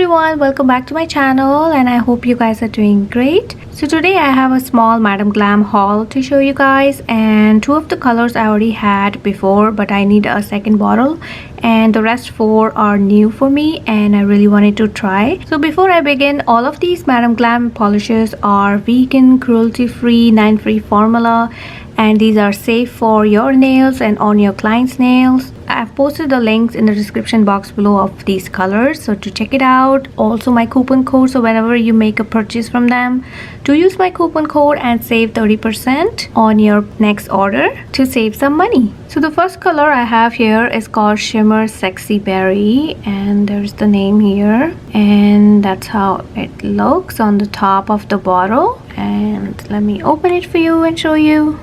everyone, welcome back to my channel and I hope you guys are doing great. So today I have a small Madam Glam haul to show you guys, and two of the colors I already had before but I need a second bottle, and the rest four are new for me and I really wanted to try. So before I begin, all of these Madam Glam polishes are vegan, cruelty free, 9-free formula, and these are safe for your nails and on your client's nails. I've posted the links in the description box below of these colors, so to check it out. Also my coupon code, so whenever you make a purchase from them, to use my coupon code and save 30% on your next order to save some money. So the first color I have here is called Shimmersy Berry, and there's the name here, and that's how it looks on the top of the bottle. And let me open it for you and show you.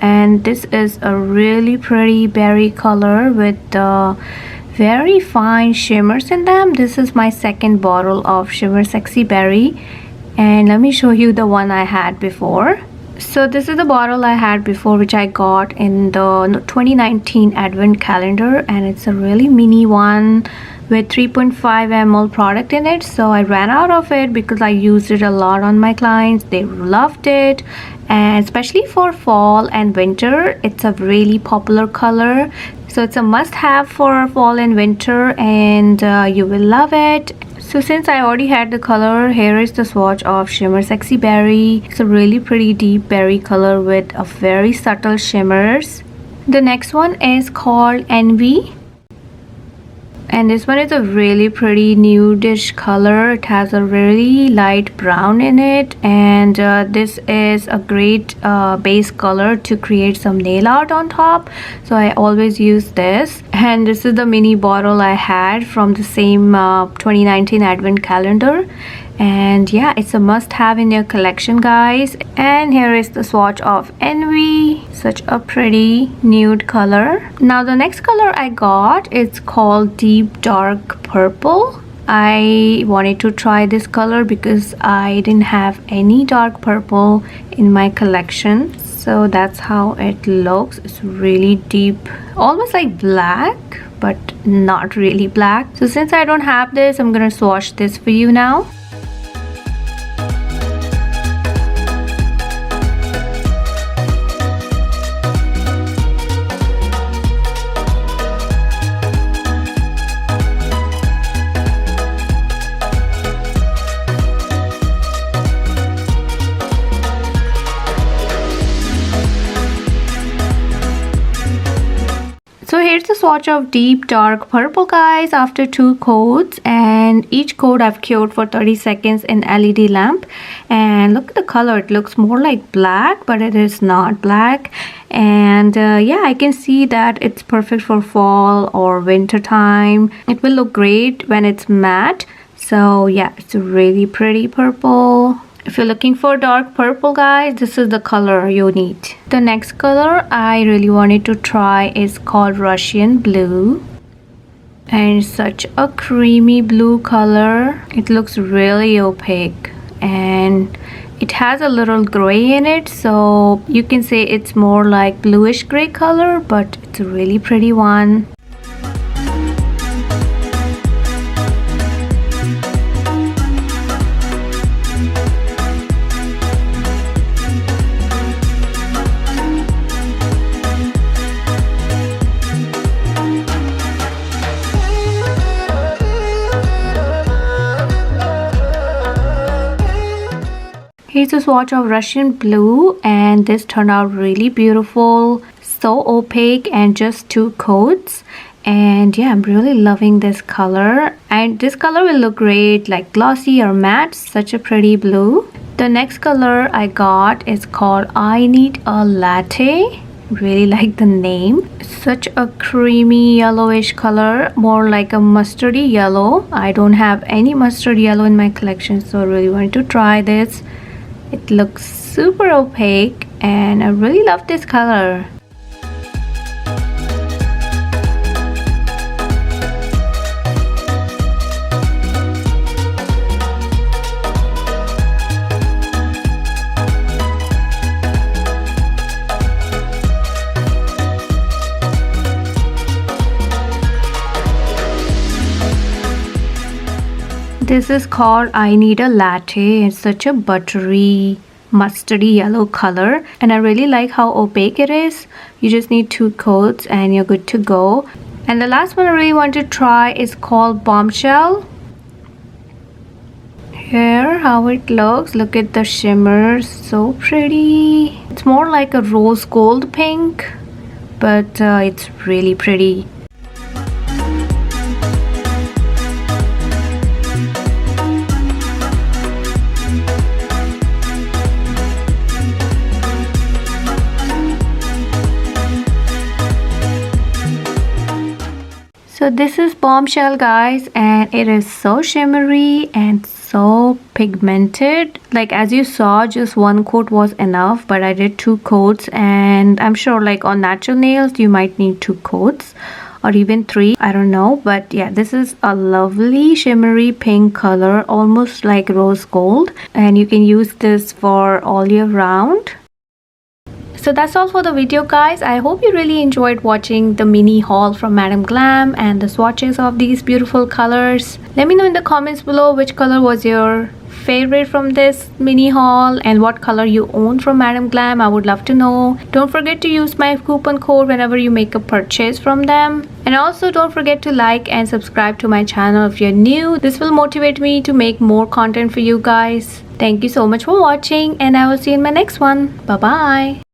And this is a really pretty berry color with very fine shimmers in them. This is my second bottle of Shimmersy Berry, and let me show you the one I had before. So this is the bottle I had before, which I got in the 2019 advent calendar, and it's a really mini one with 3.5 ml product in it. So I ran out of it because I used it a lot on my clients. They loved it, and especially for fall and winter, it's a really popular color. So it's a must-have for fall and winter, and you will love it. So since I already had the color, here is the swatch of Shimmersy Berry. It's a really pretty deep berry color with a very subtle shimmers. The next one is called Envy, and this one is a really pretty nudish color. It has a really light brown in it, and this is a great base color to create some nail art on top, so I always use this. And this is the mini bottle I had from the same 2019 advent calendar, and yeah, it's a must-have in your collection, guys. And here is the swatch of Envy, such a pretty nude color. Now the next color I got is called Deep Dark Purple. I wanted to try this color because I didn't have any dark purple in my collection. So that's how it looks. It's really deep, almost like black, but not really black. So since I don't have this, I'm gonna swatch this for you now. So here's the swatch of Deep Dark Purple, guys, after 2 coats, and each coat I've cured for 30 seconds in LED lamp. And look at the color, it looks more like black, but it is not black. And yeah, I can see that it's perfect for fall or winter time. It will look great when it's matte. So yeah, it's a really pretty purple. If you're looking for dark purple, guys, this is the color you need. The next color I really wanted to try is called Russian Blue, and it's such a creamy blue color. It looks really opaque and it has a little gray in it, so you can say it's more like bluish gray color, but it's a really pretty one. Here's a swatch of Russian Blue, and this turned out really beautiful, so opaque, and just 2 coats. And yeah, I'm really loving this color, and this color will look great like glossy or matte. Such a pretty blue. The next color I got is called I Need A Latte. Really like the name. Such a creamy yellowish color, more like a mustardy yellow. I don't have any mustard yellow in my collection, so I really wanted to try this. It looks super opaque and I really love this color. This is called I Need A Latte. It's such a buttery mustardy yellow color, and I really like how opaque it is. You just need 2 coats and you're good to go. And the last one I really want to try is called Bombshell. Here how it looks. Look at the shimmer, so pretty. It's more like a rose gold pink, but it's really pretty. So this is Bombshell, guys, and it is so shimmery and so pigmented. Like as you saw, just 1 coat was enough, but I did 2 coats, and I'm sure like on natural nails you might need 2 coats or even 3, I don't know. But yeah, this is a lovely shimmery pink color, almost like rose gold, and you can use this for all year round. So that's all for the video, guys. I hope you really enjoyed watching the mini haul from Madam Glam and the swatches of these beautiful colors. Let me know in the comments below which color was your favorite from this mini haul and what color you own from Madam Glam. I would love to know. Don't forget to use my coupon code whenever you make a purchase from them. And also don't forget to like and subscribe to my channel if you're new. This will motivate me to make more content for you guys. Thank you so much for watching, and I will see you in my next one. Bye bye.